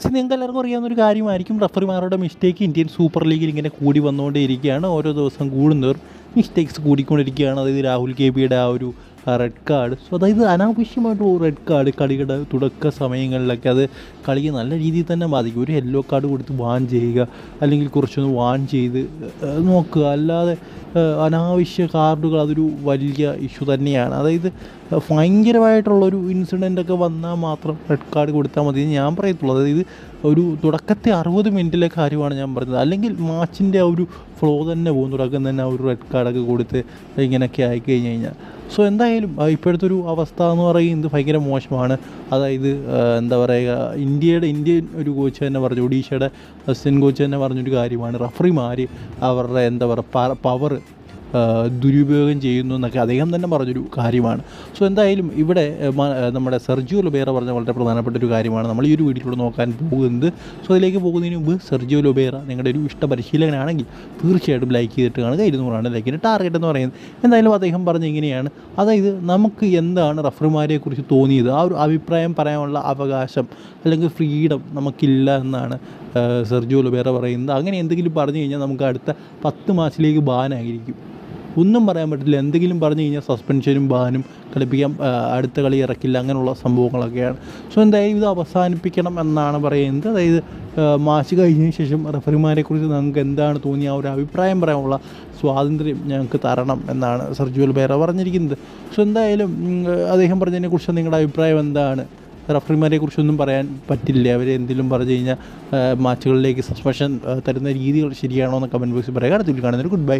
നിങ്ങൾക്ക് എല്ലാവർക്കും അറിയാവുന്നൊരു കാര്യമായിരിക്കും, റഫറിമാരുടെ മിസ്റ്റേക്ക് ഇന്ത്യൻ സൂപ്പർ ലീഗിൽ ഇങ്ങനെ കൂടി വന്നുകൊണ്ടേയിരിക്കുകയാണ്. ഓരോ ദിവസം കൂടുന്നവർ മിസ്റ്റേക്സ് കൂടിക്കൊണ്ടിരിക്കുകയാണ്. അതായത് രാഹുൽ കെപിയുടെ ആ ഒരു റെഡ് കാർഡ്, സോ അതായത് അനാവശ്യമായിട്ട് റെഡ് കാർഡ് കളിയുടെ തുടക്ക സമയങ്ങളിലൊക്കെ അത് കളിയെ നല്ല രീതിയിൽ തന്നെ ബാധിക്കും. ഒരു യെല്ലോ കാർഡ് കൊടുത്ത് വാൺ ചെയ്യുക, അല്ലെങ്കിൽ കുറച്ചൊന്ന് വാൺ ചെയ്ത് നോക്കുക. അല്ലാതെ അനാവശ്യ കാർഡുകൾ അതൊരു വലിയ ഇഷ്യൂ തന്നെയാണ്. അതായത് ഭയങ്കരമായിട്ടുള്ളൊരു ഇൻസിഡൻ്റൊക്കെ വന്നാൽ മാത്രം റെഡ് കാർഡ് കൊടുത്താൽ മതി ഞാൻ പറയത്തുള്ളൂ. അതായത് ഒരു തുടക്കത്തെ 60 മിനിറ്റിലെ കാര്യമാണ് ഞാൻ പറഞ്ഞത്. അല്ലെങ്കിൽ മാച്ചിൻ്റെ ആ ഒരു ഫ്ലോ തന്നെ പോകും. തുടക്കം തന്നെ ആ ഒരു റെഡ് കാർഡൊക്കെ കൊടുത്ത് ഇങ്ങനെയൊക്കെ ആയിക്കഴിഞ്ഞ് കഴിഞ്ഞാൽ, സോ എന്തായാലും ഇപ്പോഴത്തെ ഒരു അവസ്ഥ എന്ന് പറയുന്നത് ഭയങ്കര മോശമാണ്. അതായത് എന്താ പറയുക, ഇന്ത്യൻ ഒരു കോച്ച് തന്നെ പറഞ്ഞു, ഒഡീഷയുടെ അസിസ്റ്റൻറ്റ് കോച്ച് തന്നെ പറഞ്ഞൊരു കാര്യമാണ്, റഫറിമാർ അവരുടെ എന്താ പറയുക പവർ ദുരുപയോഗം ചെയ്യുന്നു എന്നൊക്കെ അദ്ദേഹം തന്നെ പറഞ്ഞൊരു കാര്യമാണ്. സോ എന്തായാലും ഇവിടെ നമ്മുടെ സെർജിയോ ലൊബേറ പറഞ്ഞ വളരെ പ്രധാനപ്പെട്ട ഒരു കാര്യമാണ് നമ്മൾ ഈ ഒരു വീഡിയോയിലൂടെ നോക്കാൻ പോകുന്നത്. സോ അതിലേക്ക് പോകുന്നതിന് മുമ്പ് സെർജിയോ ലൊബേറ നിങ്ങളുടെ ഒരു ഇഷ്ട പരിശീലകനാണെങ്കിൽ തീർച്ചയായിട്ടും ലൈക്ക് ചെയ്തിട്ട് കാണുക. 200 ലൈക്കിൻ്റെ ടാർഗറ്റ് എന്ന് പറയുന്നത്. എന്തായാലും അദ്ദേഹം പറഞ്ഞ ഇങ്ങനെയാണ്, അതായത് നമുക്ക് എന്താണ് റഫറിമാരെക്കുറിച്ച് തോന്നിയത്, ആ ഒരു അഭിപ്രായം പറയാനുള്ള അവകാശം അല്ലെങ്കിൽ ഫ്രീഡം നമുക്കില്ല എന്നാണ് സെർജിയോ ലൊബേറ പറയുന്നത്. അങ്ങനെ എന്തെങ്കിലും പറഞ്ഞു കഴിഞ്ഞാൽ നമുക്ക് അടുത്ത 10 മാച്ചിലേക്ക് ബാനായിരിക്കും. ഒന്നും പറയാൻ പറ്റില്ല. എന്തെങ്കിലും പറഞ്ഞു കഴിഞ്ഞാൽ സസ്പെൻഷനും ബാനും, കളിപ്പിക്കാൻ അടുത്ത കളി ഇറക്കില്ല, അങ്ങനെയുള്ള സംഭവങ്ങളൊക്കെയാണ്. സോ എന്തായാലും ഇത് അവസാനിപ്പിക്കണം എന്നാണ് പറയുന്നത്. അതായത് മാച്ച് കഴിഞ്ഞതിന് ശേഷം റഫറിമാരെക്കുറിച്ച് നിങ്ങൾക്ക് എന്താണ് തോന്നിയ ആ ഒരു അഭിപ്രായം പറയാനുള്ള സ്വാതന്ത്ര്യം ഞങ്ങൾക്ക് തരണം എന്നാണ് സെർജിയോ ലൊബേറ പറഞ്ഞിരിക്കുന്നത്. സോ എന്തായാലും അദ്ദേഹം പറഞ്ഞതിനെക്കുറിച്ച് നിങ്ങളുടെ അഭിപ്രായം എന്താണ്? റഫറിമാരെക്കുറിച്ചൊന്നും പറയാൻ പറ്റില്ല. അവരെന്തെങ്കിലും പറഞ്ഞു കഴിഞ്ഞാൽ മാച്ചുകളിലേക്ക് സസ്പെൻഷൻ തരുന്ന രീതികൾ ശരിയാണോ എന്ന് കമൻറ്റ് ബോക്സിൽ പറയുക. അടുത്ത കാണുന്നൊരു ഗുഡ് ബൈ.